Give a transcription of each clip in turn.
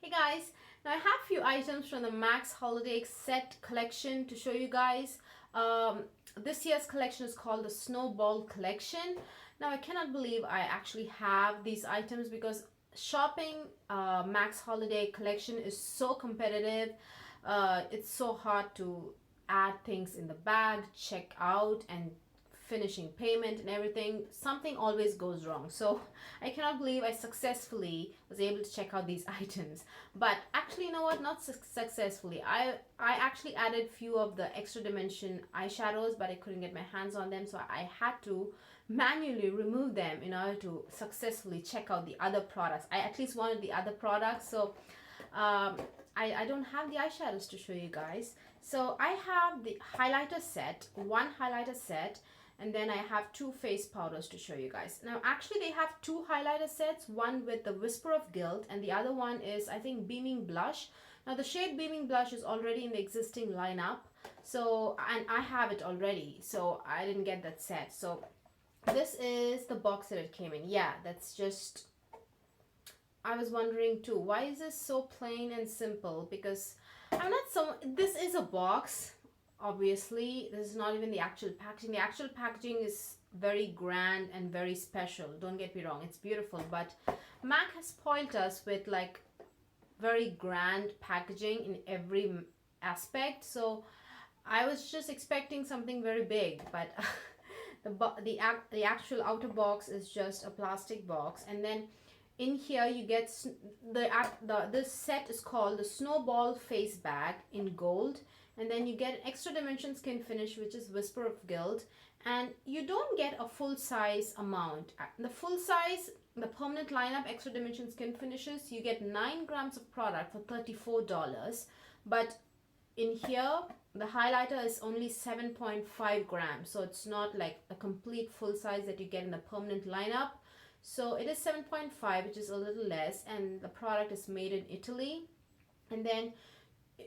Hey guys, now I have few items from the Max Holiday Set collection to show you guys. This year's collection is called the Snowball Collection. Now I cannot believe I actually have these items because shopping Max Holiday Collection is so competitive. It's so hard to add things in the bag, check out, and finishing payment and everything. Something always goes wrong, so I cannot believe I successfully was able to check out these items. But actually, you know what, not successfully. I actually added few of the extra dimension eyeshadows, but I couldn't get my hands on them, so I had to manually remove them in order to successfully check out the other products. I at least wanted the other products, so I don't have the eyeshadows to show you guys. So I have the highlighter set, one highlighter set, and then I have two face powders to show you guys. Now actually they have two highlighter sets, one with the Whisper of Gilt and the other one is, I think, Beaming Blush. Now the shade Beaming Blush is already in the existing lineup, so, and I have it already, so I didn't get that set. So this is the box that it came in. Yeah, that's just, I was wondering too, why is this so plain and simple? Because I'm not so, this is a box. Obviously, this is not even the actual packaging. The actual packaging is very grand and very special. Don't get me wrong, it's beautiful. But MAC has spoiled us with like very grand packaging in every aspect. So I was just expecting something very big, but the actual outer box is just a plastic box, and then in here you get this set is called the Snowball Face Bag in gold. And then you get an extra dimension skin finish, which is Whisper of Gilt. And you don't get a full size amount. The full size, the permanent lineup extra dimension skin finishes, you get 9 grams of product for $34. But in here, the highlighter is only 7.5 grams. So it's not like a complete full size that you get in the permanent lineup. So it is 7.5, which is a little less. And the product is made in Italy. And then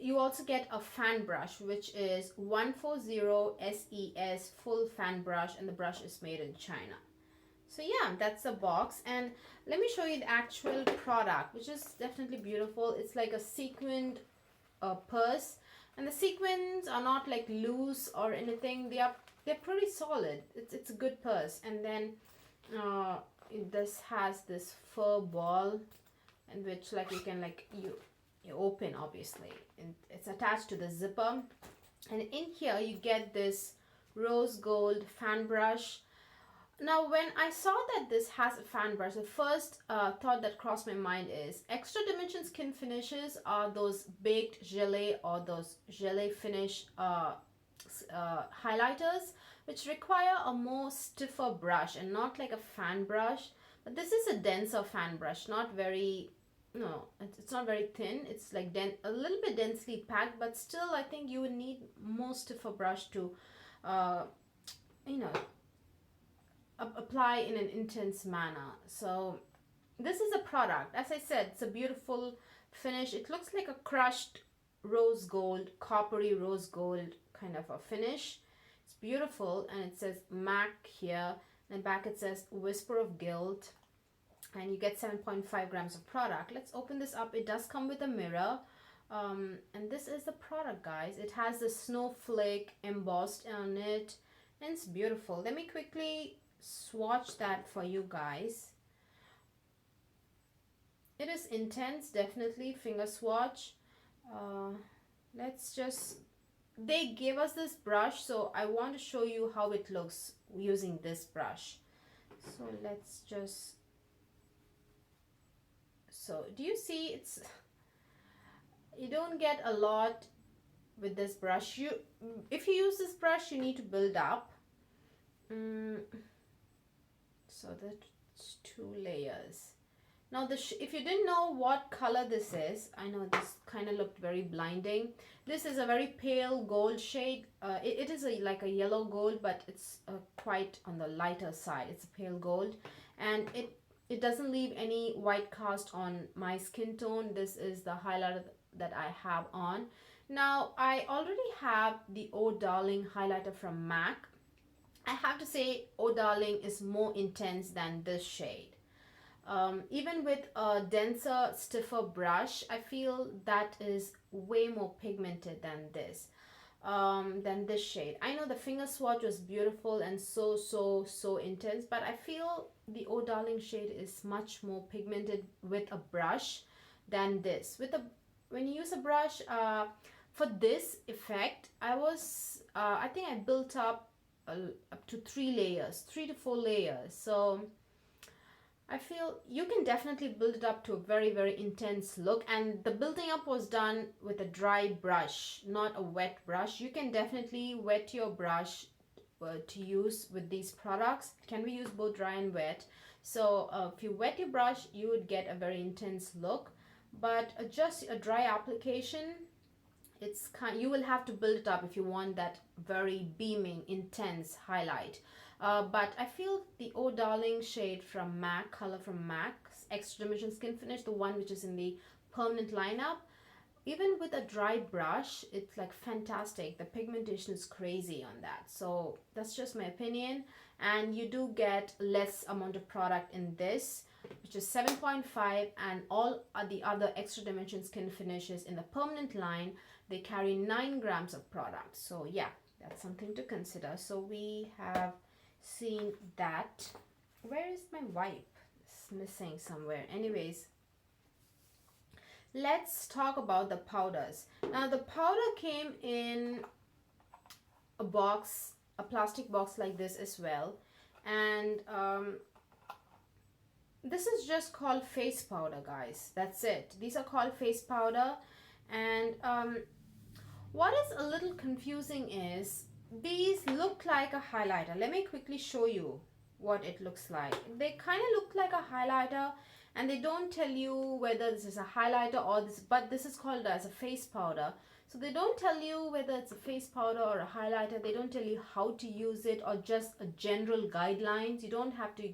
you also get a fan brush, which is 140 SES full fan brush, and the brush is made in China. So yeah, that's the box, and let me show you the actual product, which is definitely beautiful. It's like a sequined purse, and the sequins are not like loose or anything. They're pretty solid. It's a good purse. And then this has this fur ball, in which like you can like you open, obviously, and it's attached to the zipper. And in here you get this rose gold fan brush. Now when I saw that this has a fan brush, the first thought that crossed my mind is extra dimension skin finishes are those baked gelée or those gelée finish highlighters, which require a more stiffer brush and not like a fan brush. But this is a denser fan brush, not very, no, it's not very thin. It's like a little bit densely packed, but still I think you would need more stiffer brush to you know, apply in an intense manner. So this is a product, as I said, it's a beautiful finish. It looks like a crushed rose gold, coppery rose gold kind of a finish. It's beautiful, and it says MAC here, and back it says Whisper of Gilt, and you get 7.5 grams of product. Let's open this up. It does come with a mirror, and this is the product, guys. It has the snowflake embossed on it, and it's beautiful. Let me quickly swatch that for you guys. It is intense, definitely, finger swatch. Let's just, they gave us this brush, so I want to show you how it looks using this brush. So let's just, so do you see, it's, you don't get a lot with this brush. If you use this brush, you need to build up. So that's 2 layers. Now if you didn't know what color this is, I know this kind of looked very blinding. This is a very pale gold shade. It is like a yellow gold, but it's quite on the lighter side. It's a pale gold, and it doesn't leave any white cast on my skin tone. This is the highlighter that I have on. Now I already have the Oh Darling highlighter from MAC. I have to say, Oh Darling is more intense than this shade. Even with a denser, stiffer brush, I feel that is way more pigmented than this shade. I know the finger swatch was beautiful and so intense, but I feel the Oh Darling shade is much more pigmented with a brush than this. When you use a brush, for this effect, I think I built up to 3 layers, 3 to 4 layers. So I feel you can definitely build it up to a very intense look, and the building up was done with a dry brush, not a wet brush. You can definitely wet your brush to use with these products. It can be used both dry and wet. So if you wet your brush, you would get a very intense look, but just a dry application, you will have to build it up if you want that very beaming intense highlight. But I feel the Oh Darling shade from MAC, color from MAC, Extra Dimension Skin Finish, the one which is in the permanent lineup, even with a dry brush, it's like fantastic. The pigmentation is crazy on that. So that's just my opinion. And you do get less amount of product in this, which is 7.5, and all the other Extra Dimension Skin Finishes in the permanent line, they carry 9 grams of product. So yeah, that's something to consider. So we have seen that. Where is my wipe? It's missing somewhere. Anyways, let's talk about the powders. Now the powder came in a box, a plastic box like this as well, and this is just called face powder, guys. That's it. These are called face powder. And what is a little confusing is these look like a highlighter. Let me quickly show you what it looks like. They kind of look like a highlighter, and they don't tell you whether this is a highlighter or this, but this is called as a face powder. So they don't tell you whether it's a face powder or a highlighter. They don't tell you how to use it or just a general guidelines. You don't have to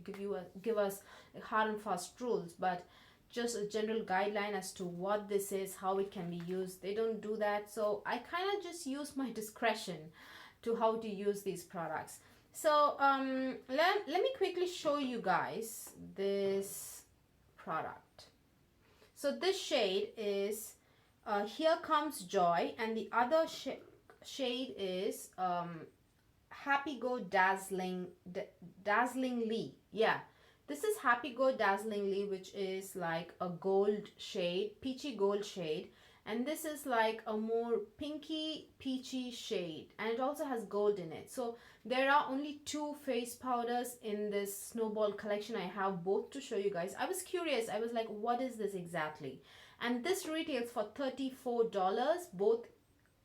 give us hard and fast rules, but just a general guideline as to what this is, how it can be used. They don't do that. So I kind of just use my discretion to how to use these products. So let me quickly show you guys this product. So this shade is Here Comes Joy, and the other shade is Happy Go Dazzlingly. Yeah, this is Happy Go Dazzlingly, which is like a gold shade, peachy gold shade, and this is like a more pinky peachy shade, and it also has gold in it. So there are only 2 face powders in this Snowball collection. I have both to show you guys. I was curious. I was like, what is this exactly? And this retails for $34. Both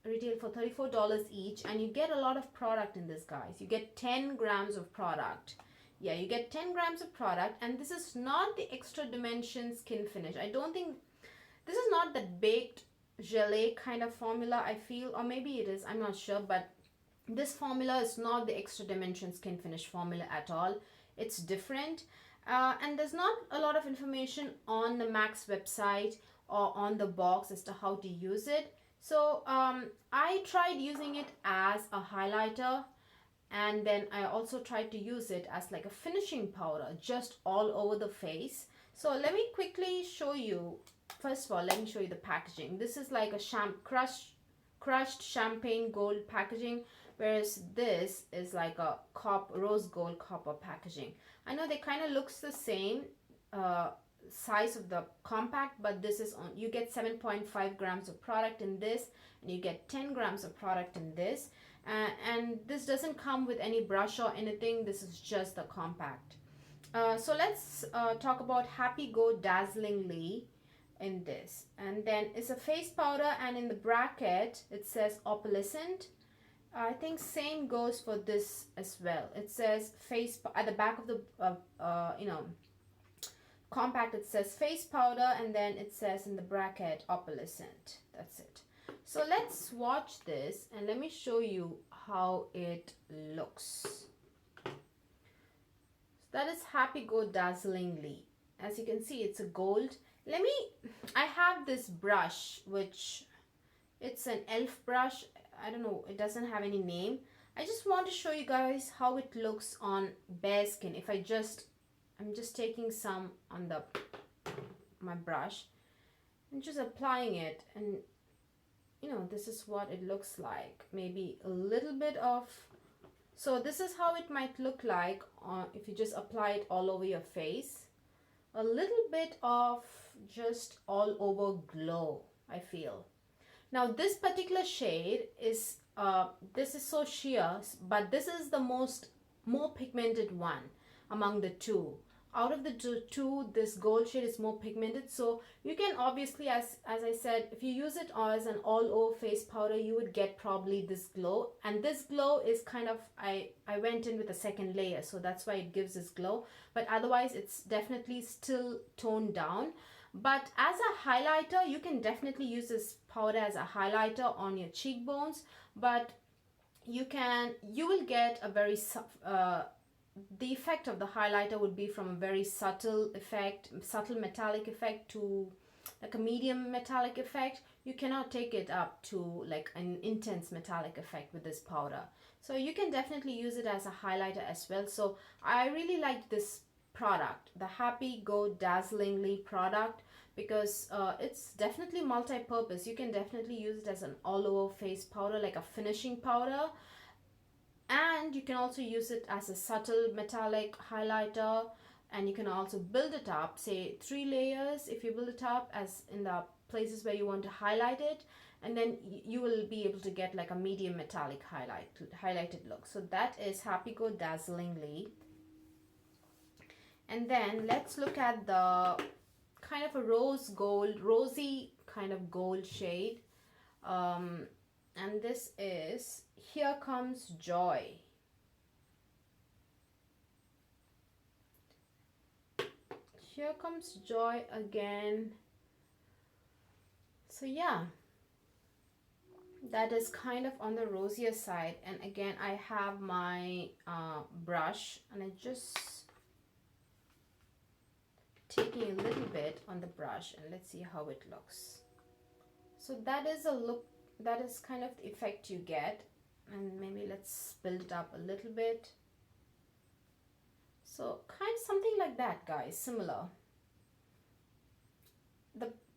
retail for $34 each, and you get a lot of product in this, guys. You get 10 grams of product. Yeah, you get 10 grams of product, and this is not the Extra Dimension Skin Finish. I don't think this is not that baked gelée kind of formula, I feel, or maybe it is, I'm not sure, but this formula is not the Extra Dimension Skin Finish formula at all. It's different, and there's not a lot of information on the MAC's website or on the box as to how to use it. So I tried using it as a highlighter, and then I also tried to use it as like a finishing powder just all over the face. So let me quickly show you. First of all, let me show you the packaging. This is like a crushed champagne gold packaging, whereas this is like a rose gold copper packaging. I know they kind of looks the same size of the compact, but this is on, you get 7.5 grams of product in this, and you get 10 grams of product in this, and this doesn't come with any brush or anything. This is just the compact. So let's talk about Happy Go Dazzlingly in this, and then it's a face powder, and in the bracket it says opalescent. I think same goes for this as well. It says face at the back of the compact, it says face powder, and then it says in the bracket opalescent. That's it. So let's swatch this, and let me show you how it looks. So that is Happy Go Dazzlingly. As you can see, it's a gold. I have this brush, which it's an elf brush. I don't know, it doesn't have any name. I just want to show you guys how it looks on bare skin. If I I'm just taking some on my brush and just applying it, and you know, this is what it looks like. Maybe a little bit of, so this is how it might look like if you just apply it all over your face. A little bit of just all over glow, I feel. Now this particular shade is this is so sheer, but this is the more pigmented one among the two. Out of the two, this gold shade is more pigmented, so you can obviously, as I said, if you use it as an all over face powder, you would get probably this glow. And this glow is kind of, I went in with a second layer, so that's why it gives this glow, but otherwise it's definitely still toned down. But as a highlighter, you can definitely use this powder as a highlighter on your cheekbones, but you will get a very the effect of the highlighter would be from a very subtle effect, subtle metallic effect, to like a medium metallic effect. You cannot take it up to like an intense metallic effect with this powder. So you can definitely use it as a highlighter as well. So I really like this product, the Happy Go Dazzlingly product, because it's definitely multi-purpose. You can definitely use it as an all over face powder, like a finishing powder. And you can also use it as a subtle metallic highlighter, and you can also build it up, say 3 layers if you build it up as in the places where you want to highlight it, and then you will be able to get like a medium metallic highlighted look. So that is Happy Go Dazzlingly. And then let's look at the kind of a rosy kind of gold shade, and this is Here Comes Joy. Here Comes Joy again. So yeah, that is kind of on the rosier side. And again, I have my brush, and I just taking a little bit on the brush, and let's see how it looks. So that is a look, that is kind of the effect you get. And maybe let's build it up a little bit. So kind of something like that, guys, similar.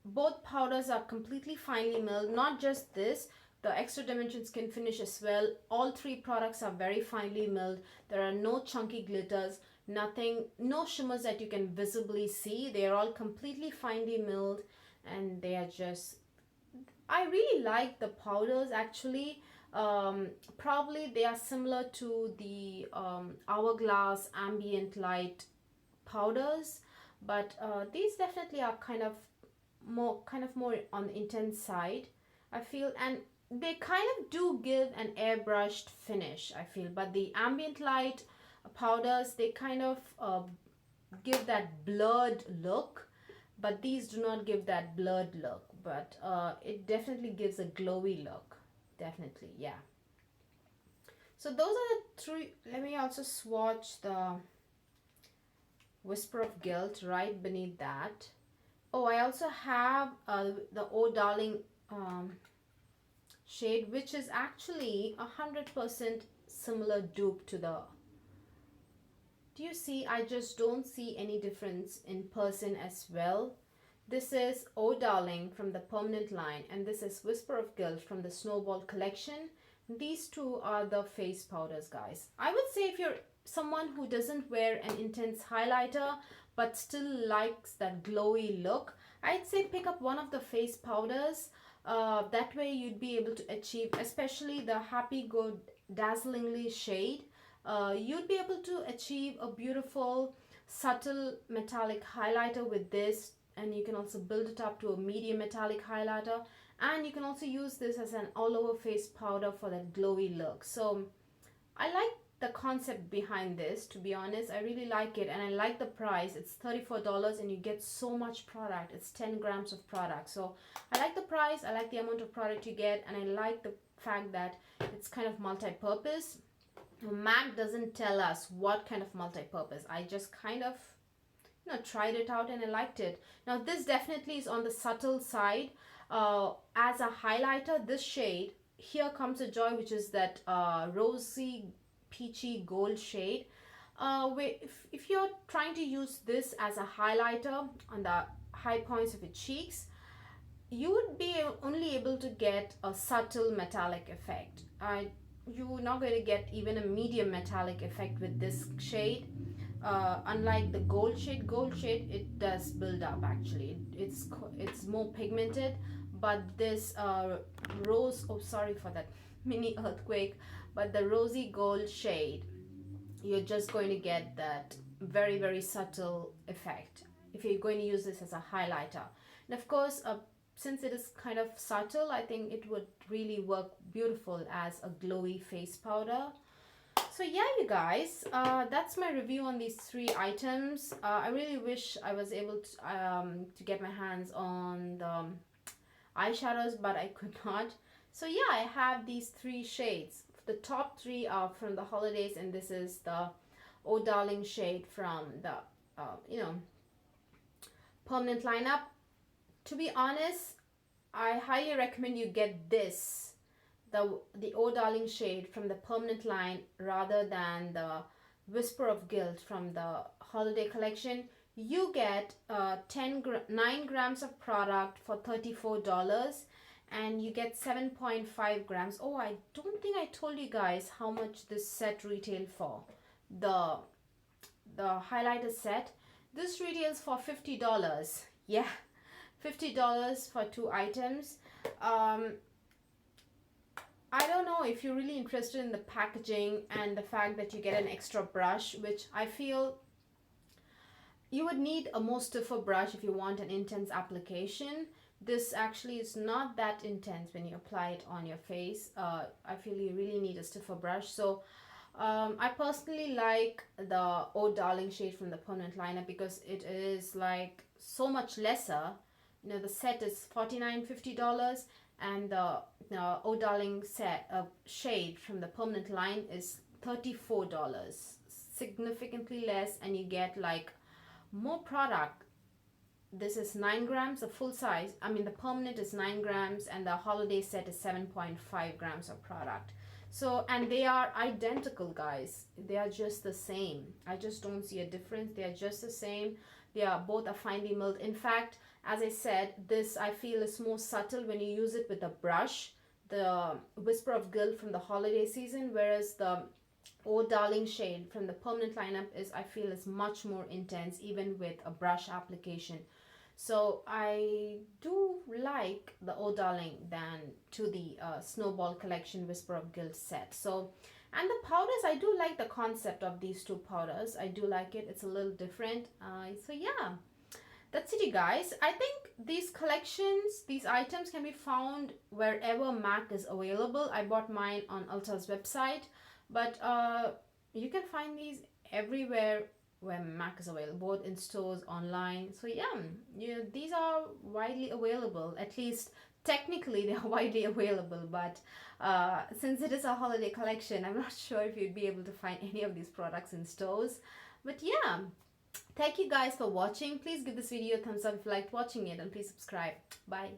Both powders are completely finely milled, not just this, the extra dimension skin finish as well. All 3 products are very finely milled. There are no chunky glitters, nothing, no shimmers that you can visibly see. They are all completely finely milled, and they are just, I really like the powders actually. Probably they are similar to the Hourglass Ambient Light powders, but these definitely are kind of more on the intense side, I feel, and they kind of do give an airbrushed finish, I feel. But the Ambient Light powders, they kind of give that blurred look, but these do not give that blurred look, but it definitely gives a glowy look. Definitely, yeah. So those are the 3. Let me also swatch the Whisper of Gilt right beneath that. Oh, I also have the Oh Darling shade, which is actually 100% similar dupe to the, do you see? I just don't see any difference in person as well. This is Oh Darling from the Permanent line, and this is Whisper of Gilt from the Snowball collection. These 2 are the face powders, guys. I would say if you're someone who doesn't wear an intense highlighter but still likes that glowy look, I'd say pick up one of the face powders. That way you'd be able to achieve, especially the Happy Go Dazzlingly shade, you'd be able to achieve a beautiful subtle metallic highlighter with this. And you can also build it up to a medium metallic highlighter, and you can also use this as an all over face powder for that glowy look. So I like the concept behind this, to be honest. I really like it, and I like the price. It's $34 and you get so much product. It's 10 grams of product. So I like the price, I like the amount of product you get, and I like the fact that it's kind of multi-purpose. MAC doesn't tell us what kind of multi-purpose. I just kind of tried it out and I liked it. Now this definitely is on the subtle side. As a highlighter, this shade Here Comes a Joy, which is that rosy peachy gold shade, if you're trying to use this as a highlighter on the high points of your cheeks, you would be only able to get a subtle metallic effect. You're not going to get even a medium metallic effect with this shade. Unlike the gold shade, it does build up actually. It's more pigmented, but this rose, oh sorry for that mini earthquake, but the rosy gold shade, you're just going to get that very, very subtle effect if you're going to use this as a highlighter. And of course, since it is kind of subtle, I think it would really work beautiful as a glowy face powder. So yeah, you guys, that's my review on these 3 items. I really wish I was able to get my hands on the eyeshadows, but I could not. So yeah, I have these 3 shades. The top 3 are from the holidays, and this is the Oh Darling shade from the permanent lineup. To be honest, I highly recommend you get this, the Oh Darling shade from the permanent line, rather than the Whisper of Gilt from the holiday collection. You get 9 grams of product for $34, and you get 7.5 grams. Oh, I don't think I told you guys how much this set retailed for. The highlighter set, this retails for $50. Yeah, $50 for 2 items. I don't know if you're really interested in the packaging and the fact that you get an extra brush, which I feel you would need a more stiffer brush if you want an intense application. This actually is not that intense when you apply it on your face. I feel you really need a stiffer brush. So I personally like the Oh Darling shade from the permanent lineup because it is like so much lesser. You know, the set is $49-50, and the Oh Darling shade from the permanent line is $34, significantly less, and you get like more product. This is 9 grams, the full size. I mean, the permanent is 9 grams, and the holiday set is 7.5 grams of product. So, and they are identical, guys. They are just the same. I just don't see a difference. They are just the same. They are both are finely milled. In fact, as I said, this I feel is more subtle when you use it with a brush, the Whisper of Gilt from the holiday season, whereas the Oh Darling shade from the permanent lineup is, I feel, is much more intense even with a brush application. So I do like the Oh Darling than to the Snowball Collection Whisper of Gilt set. So, and the powders, I do like the concept of these 2 powders. I do like it. It's a little different. So yeah, that's it, you guys. I think these collections, these items can be found wherever MAC is available. I bought mine on Ulta's website, but you can find these everywhere where MAC is available, both in stores, online. So yeah, these are widely available. At least technically they are widely available, but since it is a holiday collection, I'm not sure if you'd be able to find any of these products in stores. But yeah, thank you guys for watching. Please give this video a thumbs up if you liked watching it, and please subscribe. Bye.